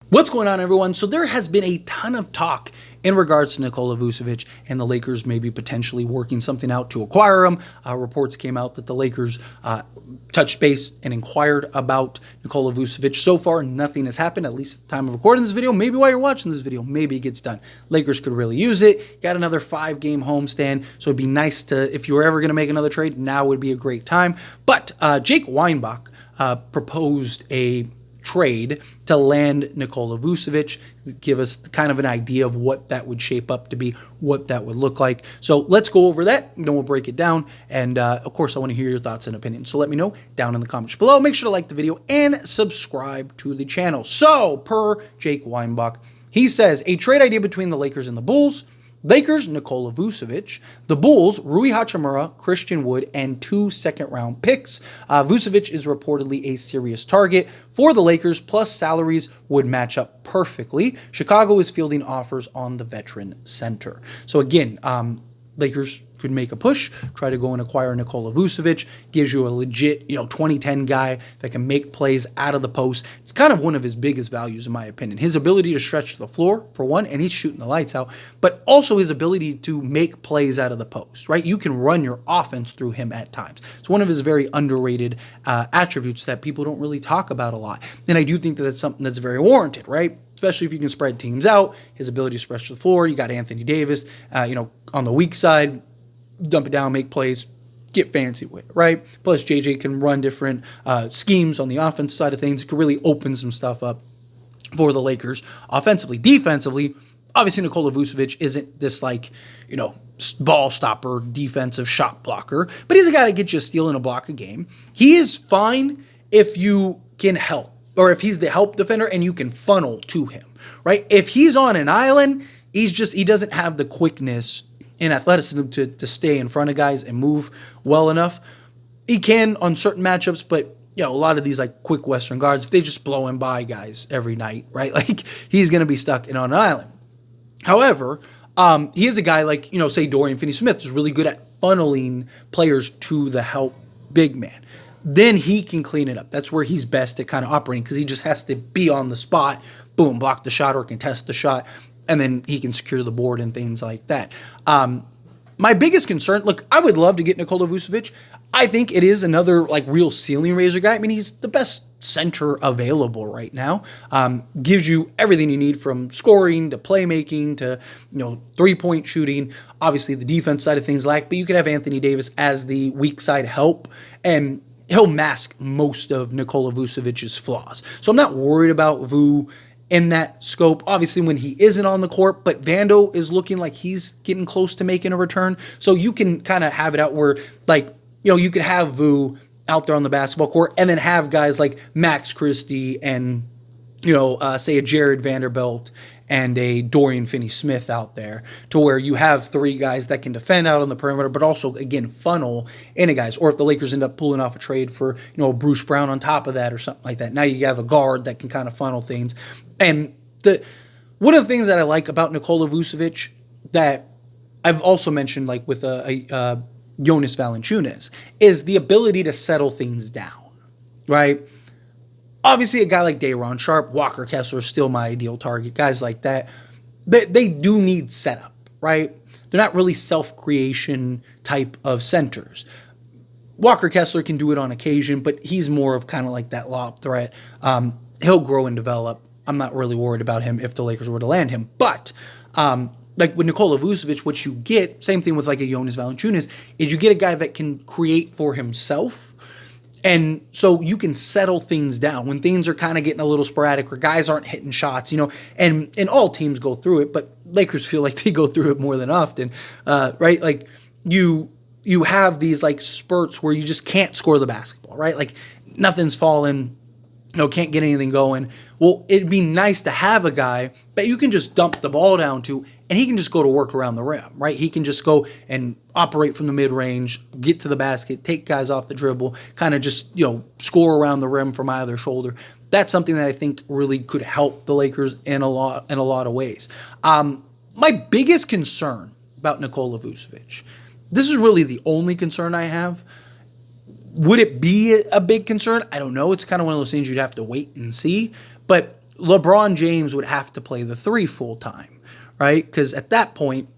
What's going on, everyone? So there has been a ton of talk in regards to Nikola Vucevic and the Lakers maybe potentially working something out to acquire him. Reports came out that the Lakers touched base and inquired about Nikola Vucevic. So far, nothing has happened, at least at the time of recording this video. Maybe while you're watching this video, maybe it gets done. Lakers could really use it. Got another 5-game homestand, so it'd be nice to, if you were ever going to make another trade, now would be a great time. But Jake Weinbach proposed a trade to land Nikola Vucevic, give us kind of an idea of what that would shape up to be, what that would look like. So let's go over that, and then we'll break it down. And of course, I want to hear your thoughts and opinions. So let me know down in the comments below. Make sure to like the video and subscribe to the channel. So per Jake Weinbach, he says a trade idea between the Lakers and the Bulls. Lakers, Nikola Vucevic. The Bulls, Rui Hachimura, Christian Wood, and 2 second-round picks. Vucevic is reportedly a serious target for the Lakers, plus salaries would match up perfectly. Chicago is fielding offers on the veteran center. So again, Lakers could make a push, try to go and acquire Nikola Vucevic. Gives you a legit, 2010 guy that can make plays out of the post. It's kind of one of his biggest values, in my opinion. His ability to stretch the floor, for one, and he's shooting the lights out, but also his ability to make plays out of the post, right? You can run your offense through him at times. It's one of his very underrated attributes that people don't really talk about a lot. And I do think that that's something that's very warranted, right? Especially if you can spread teams out, his ability to stretch the floor. You got Anthony Davis, on the weak side, dump it down, make plays, get fancy with it, right? Plus, JJ can run different schemes on the offensive side of things. It could really open some stuff up for the Lakers offensively. Defensively, obviously, Nikola Vucevic isn't this ball stopper, defensive shot blocker, but he's a guy that gets you a steal and a block a game. He is fine if you can help, or if he's the help defender and you can funnel to him, right? If he's on an island, he doesn't have the quickness and athleticism to stay in front of guys and move well enough. He can on certain matchups, but a lot of these quick Western guards, if they just blow him by guys every night, right? He's going to be stuck on an island. However, he is a guy say Dorian Finney-Smith is really good at funneling players to the help big man. Then he can clean it up. That's where he's best at kind of operating, because he just has to be on the spot, boom, block the shot or contest the shot, and then he can secure the board and things like that. My biggest concern, look, I would love to get Nikola Vucevic. I think it is another real ceiling raiser guy. I mean, he's the best center available right now. Gives you everything you need from scoring to playmaking to, three-point shooting. Obviously, the defense side of things lack, but you could have Anthony Davis as the weak side help, and he'll mask most of Nikola Vucevic's flaws. So I'm not worried about Vu in that scope. Obviously, when he isn't on the court, but Vando is looking like he's getting close to making a return. So you can kind of have it out where, you could have Vu out there on the basketball court and then have guys like Max Christie and, say a Jared Vanderbilt and a Dorian Finney-Smith out there, to where you have 3 guys that can defend out on the perimeter, but also, again, funnel into guys. Or if the Lakers end up pulling off a trade for, Bruce Brown on top of that or something like that, now you have a guard that can kind of funnel things. And one of the things that I like about Nikola Vucevic that I've also mentioned, with Jonas Valanciunas, is the ability to settle things down, right? Obviously, a guy like Day'Ron Sharpe, Walker Kessler is still my ideal target, guys like that. They do need setup, right? They're not really self-creation type of centers. Walker Kessler can do it on occasion, but he's more of kind of like that lob threat. He'll grow and develop. I'm not really worried about him if the Lakers were to land him. But with Nikola Vucevic, what you get, same thing with a Jonas Valanciunas, is you get a guy that can create for himself. And so you can settle things down when things are kind of getting a little sporadic or guys aren't hitting shots, and all teams go through it, but Lakers feel like they go through it more than often, right? You have these spurts where you just can't score the basketball, right? Nothing's falling, can't get anything going. Well, it'd be nice to have a guy that you can just dump the ball down to, and he can just go to work around the rim, right? He can just go and operate from the mid-range, get to the basket, take guys off the dribble, kind of just, score around the rim from either shoulder. That's something that I think really could help the Lakers in a lot of ways. My biggest concern about Nikola Vucevic, this is really the only concern I have. Would it be a big concern? I don't know. It's kind of one of those things you'd have to wait and see. But LeBron James would have to play the 3 full time, right? Because at that point,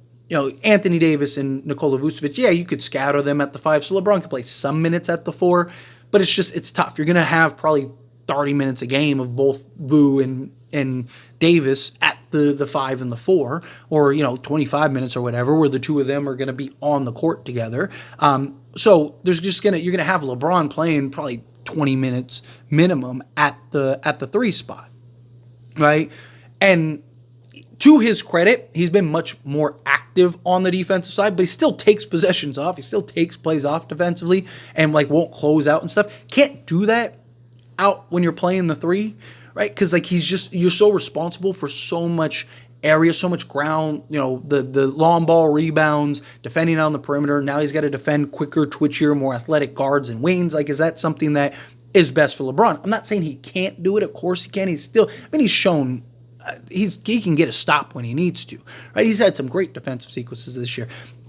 Anthony Davis and Nikola Vucevic, yeah, you could scatter them at the 5, so LeBron could play some minutes at the 4, but it's tough. You're going to have probably 30 minutes a game of both Vu and Davis at the 5 and the 4, or 25 minutes or whatever, where the two of them are going to be on the court together. So you're gonna have LeBron playing probably 20 minutes minimum at the 3 spot, right? And to his credit, he's been much more active on the defensive side, but he still takes possessions off. He still takes plays off defensively and won't close out and stuff. Can't do that out when you're playing the 3, right? Because you're so responsible for so much area, so much ground, the long ball rebounds, defending on the perimeter. Now he's got to defend quicker, twitchier, more athletic guards and wings. Is that something that is best for LeBron? I'm not saying he can't do it. Of course he can. He's shown he can get a stop when he needs to, right? He's had some great defensive sequences this year,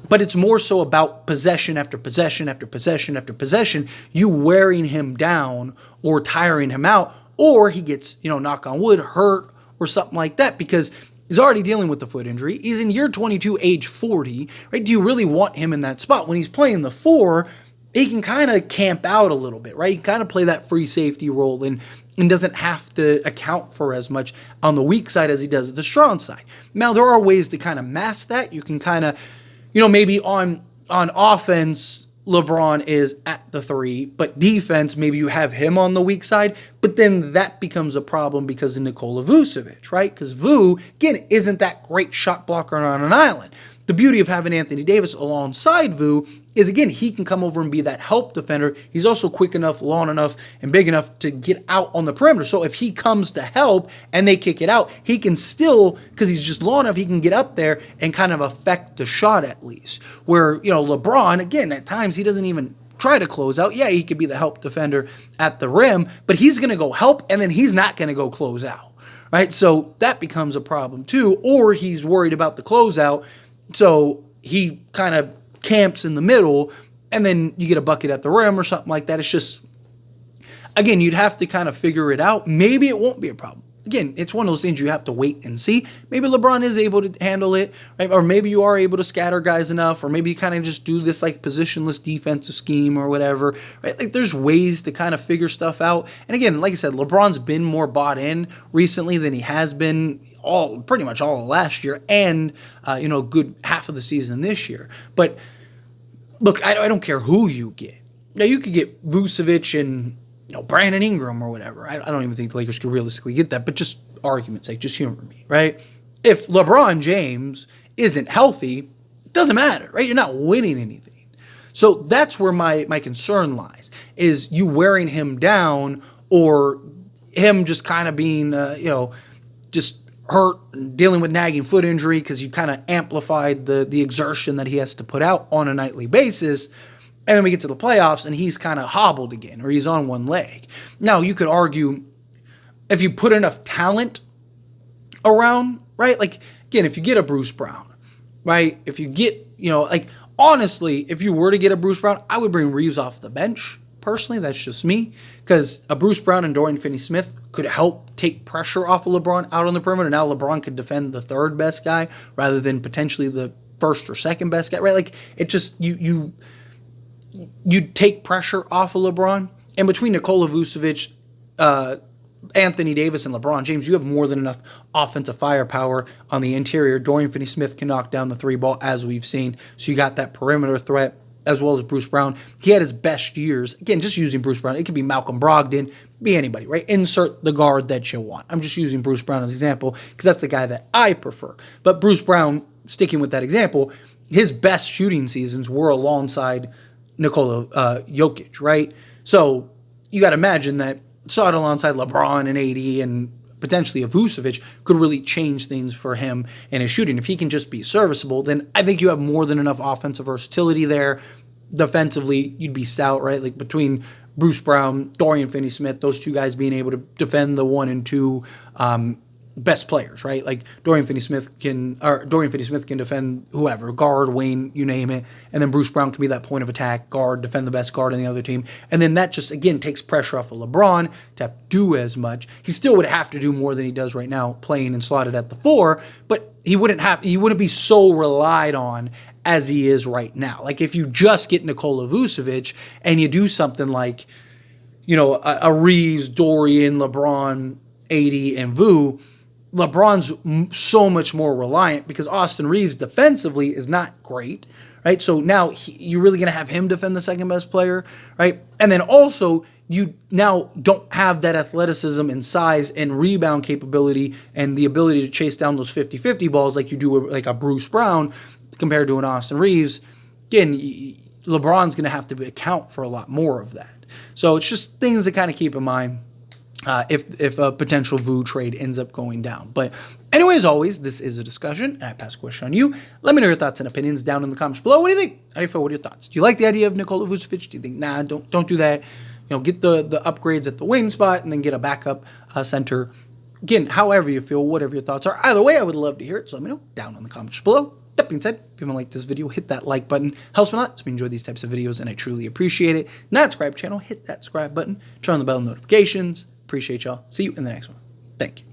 but it's more so about possession after possession after possession after possession, you wearing him down or tiring him out, or he gets, knock on wood, hurt or something like that, because he's already dealing with the foot injury. He's in year 22, age 40, right? Do you really want him in that spot? When he's playing the 4, he can kind of camp out a little bit, right? He can kind of play that free safety role and doesn't have to account for as much on the weak side as he does the strong side. Now, there are ways to kind of mask that. You can kind of, maybe on offense, LeBron is at the 3, but defense, maybe you have him on the weak side, but then that becomes a problem because of Nikola Vucevic, right? Because Vu, again, isn't that great shot blocker on an island. The beauty of having Anthony Davis alongside Vu is, again, he can come over and be that help defender. He's also quick enough, long enough, and big enough to get out on the perimeter. So if he comes to help and they kick it out, he can still, because he's just long enough, he can get up there and kind of affect the shot at least. Where, LeBron, again, at times he doesn't even try to close out. Yeah, he could be the help defender at the rim, but he's going to go help, and then he's not going to go close out, right? So that becomes a problem too. Or he's worried about the closeout, so he kind of camps in the middle, and then you get a bucket at the rim or something like that. It's just, again, you'd have to kind of figure it out. Maybe it won't be a problem. Again, it's one of those things you have to wait and see. Maybe LeBron is able to handle it, right? Or maybe you are able to scatter guys enough, or maybe you kind of just do this positionless defensive scheme or whatever, right? There's ways to kind of figure stuff out. And again, like I said, LeBron's been more bought in recently than he has been pretty much all of last year and, a good half of the season this year. But look, I don't care who you get. Now, you could get Vucevic and Brandon Ingram or whatever. I don't even think the Lakers could realistically get that, but just argument's sake, just humor me, right? If LeBron James isn't healthy, it doesn't matter, right? You're not winning anything. So that's where my concern lies, is you wearing him down or him just kind of being, just hurt and dealing with nagging foot injury because you kind of amplified the exertion that he has to put out on a nightly basis. And then we get to the playoffs and he's kind of hobbled again, or he's on one leg. Now, you could argue if you put enough talent around, right? Again, if you get a Bruce Brown, right? If you get, honestly, if you were to get a Bruce Brown, I would bring Reeves off the bench. Personally, that's just me. Because a Bruce Brown and Dorian Finney-Smith could help take pressure off of LeBron out on the perimeter. Now LeBron could defend the 3rd best guy rather than potentially the 1st or 2nd best guy, right? It just, you take pressure off of LeBron. And between Nikola Vucevic, Anthony Davis, and LeBron James, you have more than enough offensive firepower on the interior. Dorian Finney-Smith can knock down the 3 ball, as we've seen. So you got that perimeter threat, as well as Bruce Brown. He had his best years. Again, just using Bruce Brown. It could be Malcolm Brogdon, be anybody, right? Insert the guard that you want. I'm just using Bruce Brown as an example because that's the guy that I prefer. But Bruce Brown, sticking with that example, his best shooting seasons were alongside Nikola Jokic, right? So you got to imagine that saw it alongside LeBron and AD and potentially a Vucevic could really change things for him and his shooting. If he can just be serviceable, then I think you have more than enough offensive versatility there. Defensively, you'd be stout, right? Between Bruce Brown, Dorian Finney-Smith, those two guys being able to defend the 1 and 2, best players, right? Like Dorian Finney-Smith can defend whoever, guard, Wayne, you name it, and then Bruce Brown can be that point of attack guard, defend the best guard on the other team, and then that just again takes pressure off of LeBron to have to do as much. He still would have to do more than he does right now, playing and slotted at the 4, but he wouldn't be so relied on as he is right now. Like if you just get Nikola Vucevic and you do something like, a Reeves, Dorian, LeBron, AD, and Vu, LeBron's so much more reliant because Austin Reeves defensively is not great, right? So now you're really going to have him defend the second best player, right? And then also you now don't have that athleticism and size and rebound capability and the ability to chase down those 50-50 balls like you do like a Bruce Brown compared to an Austin Reeves. Again, LeBron's going to have to account for a lot more of that. So it's just things to kind of keep in mind. If a potential Vu trade ends up going down. But anyway, as always, this is a discussion, and I pass a question on you. Let me know your thoughts and opinions down in the comments below. What do you think? How do you feel? What are your thoughts? Do you like the idea of Nikola Vucevic? Do you think, nah, don't do that? Get the upgrades at the wing spot and then get a backup center. Again, however you feel, whatever your thoughts are. Either way, I would love to hear it, so let me know down in the comments below. That being said, if you haven't liked this video, hit that like button. Helps me a lot, so we enjoy these types of videos, and I truly appreciate it. Not subscribe channel, hit that subscribe button. Turn on the bell notifications. Appreciate y'all. See you in the next one. Thank you.